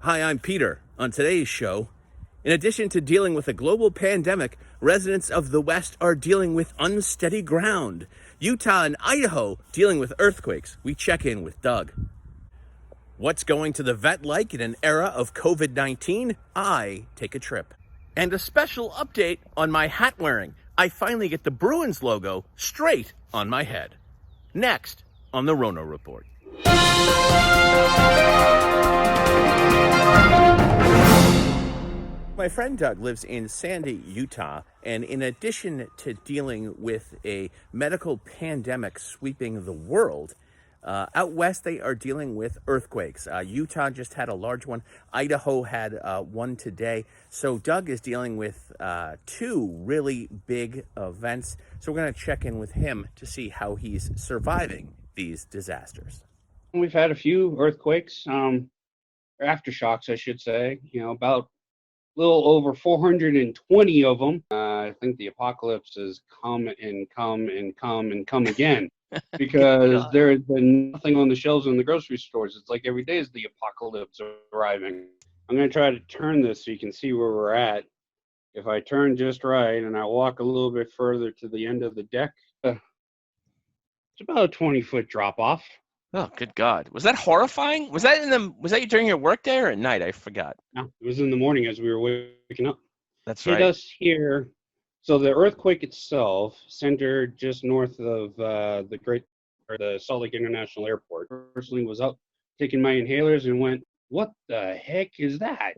Hi, I'm Peter. On today's show, in addition to dealing with a global pandemic, residents of the West are dealing with unsteady ground. Utah and Idaho dealing with earthquakes. We check in with Doug. What's going to the vet like in an era of COVID-19? I take a trip. And a special update on my hat wearing. I finally get the Bruins logo straight on my head. Next on the Rona Report. My friend Doug lives in Sandy, Utah, and in addition to dealing with a medical pandemic sweeping the world, out west they are dealing with earthquakes. Utah just had a large one. Idaho had one today. So Doug is dealing with two really big events. So we're going to check in with him to see how he's surviving these disasters. We've had a few earthquakes, or aftershocks, I should say. About a little over 420 of them. I think the apocalypse has come and come and come and come again because there has been nothing on the shelves in the grocery stores. It's like every day is the apocalypse arriving. I'm going to try to turn this so you can see where we're at. If I turn just right and I walk a little bit further to the end of the deck, it's about a 20-foot drop off. Oh, good God. Was that horrifying? Was that you during your work day or at night? I forgot. No, it was in the morning as we were waking up. That's Hit right. us here. So the earthquake itself centered just north of the Salt Lake International Airport. Personally was up taking my inhalers and went, what the heck is that?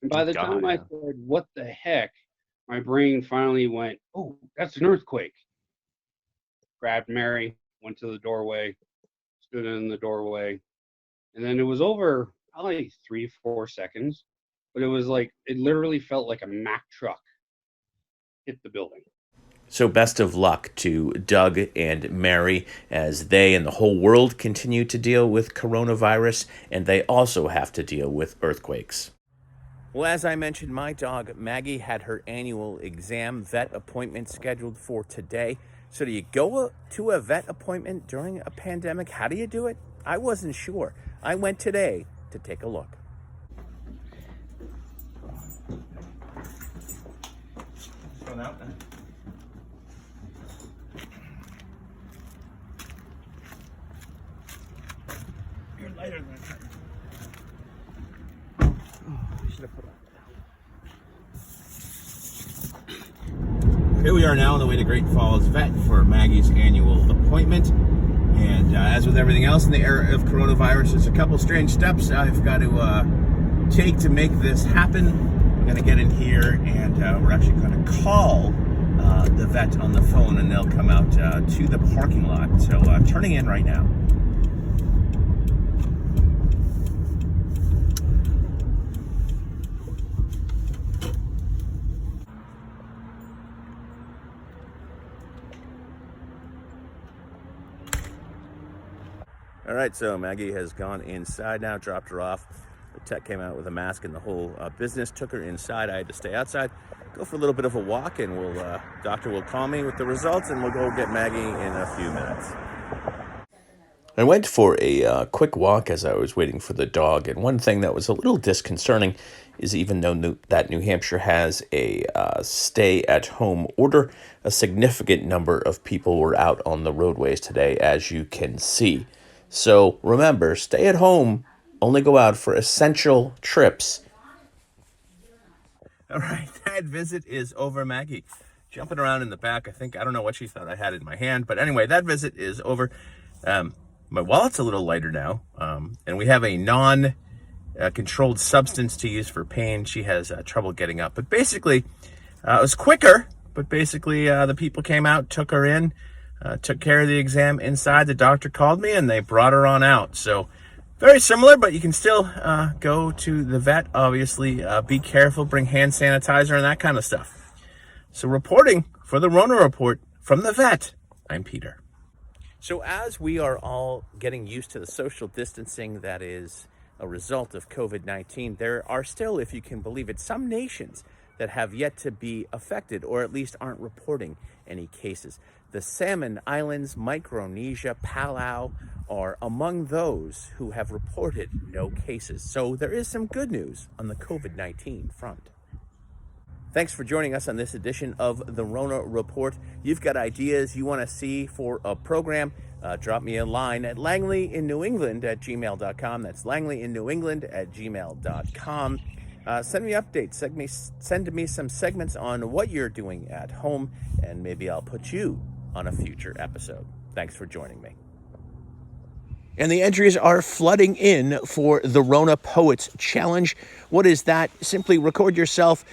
And by the time I said, what the heck, my brain finally went, oh, that's an earthquake. Grabbed Mary, went to the doorway, stood in the doorway, and then it was over probably 3-4 seconds, but it was like it literally felt like a Mack truck hit the building. So best of luck to Doug and Mary as they and the whole world continue to deal with coronavirus, and they also have to deal with earthquakes. Well, as I mentioned, my dog Maggie had her annual exam vet appointment scheduled for today. So do you go to a vet appointment during a pandemic? How do you do it? I wasn't sure. I went today to take a look. You're lighter than Here we are now on the way to Great Falls Vet for Maggie's annual appointment. And as with everything else in the era of coronavirus, there's a couple strange steps I've got to take to make this happen. I'm going to get in here and we're actually going to call the vet on the phone and they'll come out to the parking lot. So turning in right now. All right, so Maggie has gone inside now, dropped her off. The tech came out with a mask and the whole business, took her inside. I had to stay outside, go for a little bit of a walk, and doctor will call me with the results, and we'll go get Maggie in a few minutes. I went for a quick walk as I was waiting for the dog, and one thing that was a little disconcerting is even though that New Hampshire has a stay-at-home order, a significant number of people were out on the roadways today, as you can see. So remember, stay at home, only go out for essential trips. All right, that visit is over. Maggie jumping around in the back. I don't know what she thought I had in my hand, but anyway, that visit is over. My wallet's a little lighter now, and we have a non-controlled substance to use for pain. She has trouble getting up, but basically, it was quicker, but basically the people came out, took her in, took care of the exam inside. The doctor called me and they brought her on out. So very similar, but you can still go to the vet, obviously. Be careful, bring hand sanitizer and that kind of stuff. So reporting for the Rona Report from the vet, I'm Peter. So as we are all getting used to the social distancing that is a result of COVID-19, there are still, if you can believe it, some nations that have yet to be affected, or at least aren't reporting any cases. The Salmon Islands, Micronesia, Palau are among those who have reported no cases. So there is some good news on the COVID-19 front. Thanks for joining us on this edition of the Rona Report. You've got ideas you want to see for a program, drop me a line at langleyinNewEngland@gmail.com. That's langleyinNewEngland@gmail.com. Send me updates. Send me some segments on what you're doing at home, and maybe I'll put you on a future episode. Thanks for joining me. And the entries are flooding in for the Rona Poets Challenge. What is that? Simply record yourself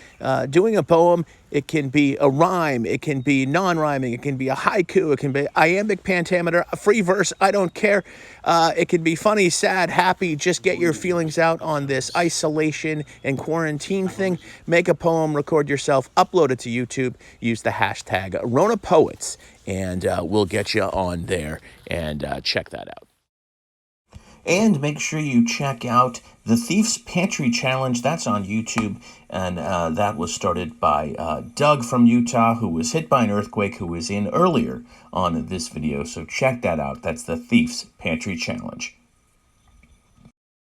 doing a poem. It can be a rhyme. It can be non-rhyming. It can be a haiku. It can be iambic pentameter, a free verse. I don't care. It can be funny, sad, happy. Just get your feelings out on this isolation and quarantine thing. Make a poem, record yourself, upload it to YouTube. Use the hashtag Rona Poets, and we'll get you on there and check that out. And make sure you check out the Thief's Pantry Challenge. That's on YouTube, and that was started by Doug from Utah, who was hit by an earthquake, who was in earlier on this video. So check that out. That's the Thief's Pantry Challenge.